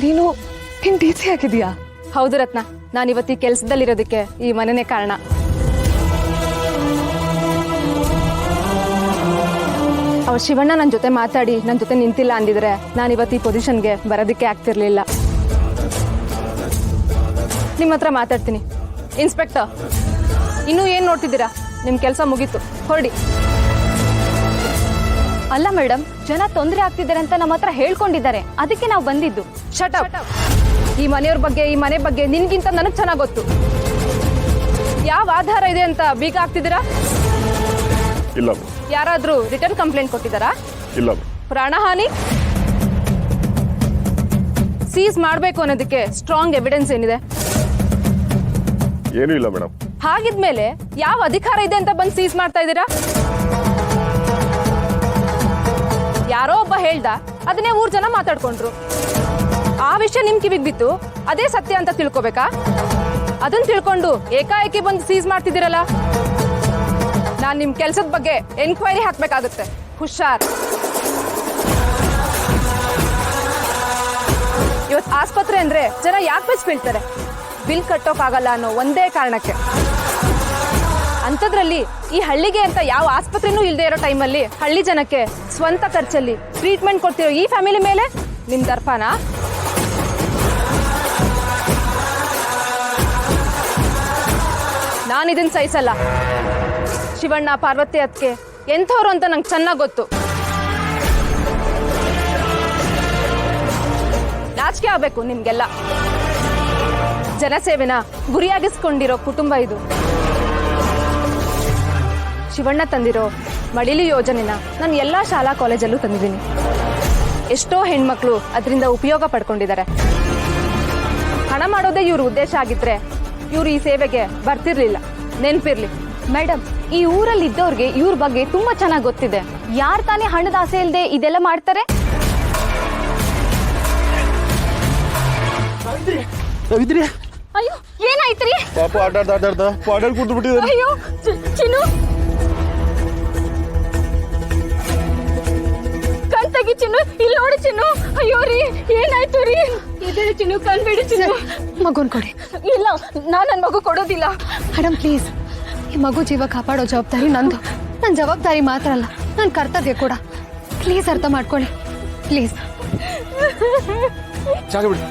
ನೀನು ಹಿಂಗ್ D C ಆಗಿದೀಯಾ? ಹೌದು ರತ್ನ, ನಾನು ಇವತ್ತು ಈ ಕೆಲಸದಲ್ಲಿರೋದಕ್ಕೆ ಈ ಮನೆನೇ ಕಾರಣ. ಅವ್ರು ಶಿವಣ್ಣ ನನ್ನ ಜೊತೆ ಮಾತಾಡಿ ನನ್ನ ಜೊತೆ ನಿಂತಿಲ್ಲ ಅಂದಿದ್ರೆ ನಾನು ಇವತ್ತು ಈ ಪೊಸಿಷನ್ಗೆ ಬರೋದಕ್ಕೆ ಆಗ್ತಿರ್ಲಿಲ್ಲ. ನಿಮ್ಮ ಹತ್ರ ಮಾತಾಡ್ತೀನಿ. ಇನ್ಸ್ಪೆಕ್ಟರ್, ಇನ್ನೂ ಏನು ನೋಡ್ತಿದ್ದೀರಾ? ನಿಮ್ಮ ಕೆಲಸ ಮುಗೀತು, ಹೊರಡಿ. ಅಲ್ಲ ಮೇಡಮ್, ಜನ ತೊಂದರೆ ಆಗ್ತಿದ್ದಾರೆ ಅಂತ ನಮ್ಮ ಹತ್ರ ಹೇಳ್ಕೊಂಡಿದ್ದಾರೆ, ಅದಕ್ಕೆ ನಾವು ಬಂದಿದ್ದು. Shut up. ಈ ಮನೆಯವ್ರ ಬಗ್ಗೆ, ಈ ಮನೆ ಬಗ್ಗೆ ನಿನ್ಗಿಂತ ನನಗೆ ಚೆನ್ನಾಗಿ ಗೊತ್ತು. ಯಾವ ಆಧಾರ ಇದೆ ಅಂತ ಬೀಗ ಹಾಕ್ತಿದ್ದೀರಾ? ಇಲ್ಲ. ಯಾರಾದ್ರೂ ರಿಟರ್ನ್ ಕಂಪ್ಲೇಂಟ್ ಕೊಟ್ಟಿದ್ದಾರಾ? ಇಲ್ಲ. ಪ್ರಾಣಹಾನಿ ಸೀಸ್ ಮಾಡಬೇಕು ಅನ್ನೋದಕ್ಕೆ ಸ್ಟ್ರಾಂಗ್ ಎವಿಡೆನ್ಸ್ ಏನಿದೆ? ಏನೂ ಇಲ್ಲ ಮೇಡಮ್. ಹಾಗಿದ್ಮೇಲೆ ಯಾವ ಅಧಿಕಾರ ಇದೆ ಅಂತ ಬಂದು ಸೀಸ್ ಮಾಡ್ತಾ ಇದ್ದೀರಾ? ಯಾರೋ ಒಬ್ಬ ಹೇಳ್ದ, ಅದನ್ನೇ ಊರ್ ಜನ ಮಾತಾಡ್ಕೊಂಡ್ರು. ಆ ವಿಷಯ ನಿಮ್ ಕಿವಿಗ್ ಬಿತ್ತು, ಅದೇ ಸತ್ಯ ಅಂತ ತಿಳ್ಕೊಬೇಕಾ? ಅದನ್ನ ತಿಳ್ಕೊಂಡು ಏಕಾಏಕಿ ಬಂದು ಸೀಸ್ ಮಾಡ್ತಿದ್ದೀರಲ್ಲ. ನಾನ್ ನಿಮ್ ಕೆಲ್ಸದ ಬಗ್ಗೆ ಎನ್ಕ್ವೈರಿ ಹಾಕ್ಬೇಕಾಗುತ್ತೆ. ಹುಷಾರ್. ಇವತ್ತು ಆಸ್ಪತ್ರೆ ಅಂದ್ರೆ ಜನ ಯಾಕೆ ಬೆಚ್ಚ ಬೀಳ್ತಾರೆ? ಬಿಲ್ ಕಟ್ಟೋಕ್ಕಾಗಲ್ಲ ಅನ್ನೋ ಒಂದೇ ಕಾರಣಕ್ಕೆ. ಅಂಥದ್ರಲ್ಲಿ ಈ ಹಳ್ಳಿಗೆ ಅಂತ ಯಾವ ಆಸ್ಪತ್ರೆನೂ ಇಲ್ಲದೆ ಇರೋ ಟೈಮಲ್ಲಿ ಹಳ್ಳಿ ಜನಕ್ಕೆ ಸ್ವಂತ ಖರ್ಚಲ್ಲಿ ಟ್ರೀಟ್ಮೆಂಟ್ ಕೊಡ್ತಿರೋ ಈ ಫ್ಯಾಮಿಲಿ ಮೇಲೆ ನಿಮ್ ದರ್ಪನ? ನಾನಿದನ್ ಸಹಿಸಲ್ಲ. ಶಿವಣ್ಣ, ಪಾರ್ವತಿ ಅತ್ಗೆ ಎಂಥವ್ರು ಅಂತ ನಂಗೆ ಚೆನ್ನಾಗಿ ಗೊತ್ತು. ನಾಚಿಕೆ ಆಗ್ಬೇಕು ನಿಮ್ಗೆಲ್ಲ. ಜನಸೇವೆನ ಗುರಿಯಾಗಿಸ್ಕೊಂಡಿರೋ ಕುಟುಂಬ ಇದು. ಶಿವಣ್ಣ ತಂದಿರೋ ಮಡಿಲಿ ಯೋಜನೆನ ನಾನು ಎಲ್ಲಾ ಶಾಲಾ ಕಾಲೇಜಲ್ಲೂ ತಂದಿದ್ದೀನಿ. ಎಷ್ಟೋ ಹೆಣ್ಮಕ್ಳು ಅದರಿಂದ ಉಪಯೋಗ ಪಡ್ಕೊಂಡಿದ್ದಾರೆ. ಹಣ ಮಾಡೋದೇ ಇವ್ರ ಉದ್ದೇಶ ಆಗಿದ್ರೆ ಇವ್ರು ಈ ಸೇವೆಗೆ ಬರ್ತಿರ್ಲಿಲ್ಲ. ನೆನ್ಪಿರ್ಲಿ. ಮೇಡಮ್, ಈ ಊರಲ್ಲಿ ಇದ್ದವ್ರಿಗೆ ಇವ್ರ ಬಗ್ಗೆ ತುಂಬಾ ಚೆನ್ನಾಗಿ ಗೊತ್ತಿದೆ. ಯಾರ್ ತಾನೇ ಹಣದ ಆಸೆ ಇಲ್ಲದೆ ಇದೆಲ್ಲ ಮಾಡ್ತಾರೆ? ಅಯ್ಯೋ, ಏನಾಯ್ತ್ರಿ? ಪಾಪ ಆಟಾಡ್ದ ಕೂತು ಬಿಟ್ಟಿದ್ದಾರೆ. ಅಯ್ಯೋ ಚಿನ್ನು, ಕಣ್ ತೆಗಿ ಚಿನ್ನು, ಇಲ್ಲಿ ನೋಡಿ ಚಿನ್ನು. ಅಯ್ಯೋ ರೀ, ಏನಾಯ್ತು ರೀ? ಇದೇ ಚಿನ್ನು, ಕಣ್ ಬಿಡಿ ಚಿನ್ನು. ಮಗುನ್ ಕೊಡಿ. ಇಲ್ಲ, ನಾನ್ ನನ್ ಮಗು ಕೊಡೋದಿಲ್ಲ. ಮೇಡಮ್ ಪ್ಲೀಸ್, ಈ ಮಗು ಜೀವ ಕಾಪಾಡೋ ಜವಾಬ್ದಾರಿ ನಂದು. ನನ್ನ ಜವಾಬ್ದಾರಿ ಮಾತ್ರ ಅಲ್ಲ, ನನ್ನ ಕರ್ತವ್ಯ ಕೂಡ. ಪ್ಲೀಸ್ ಅರ್ಥ ಮಾಡ್ಕೊಳ್ಳಿ, ಪ್ಲೀಸ್. ಜಾಗ ಬಿಡಿ.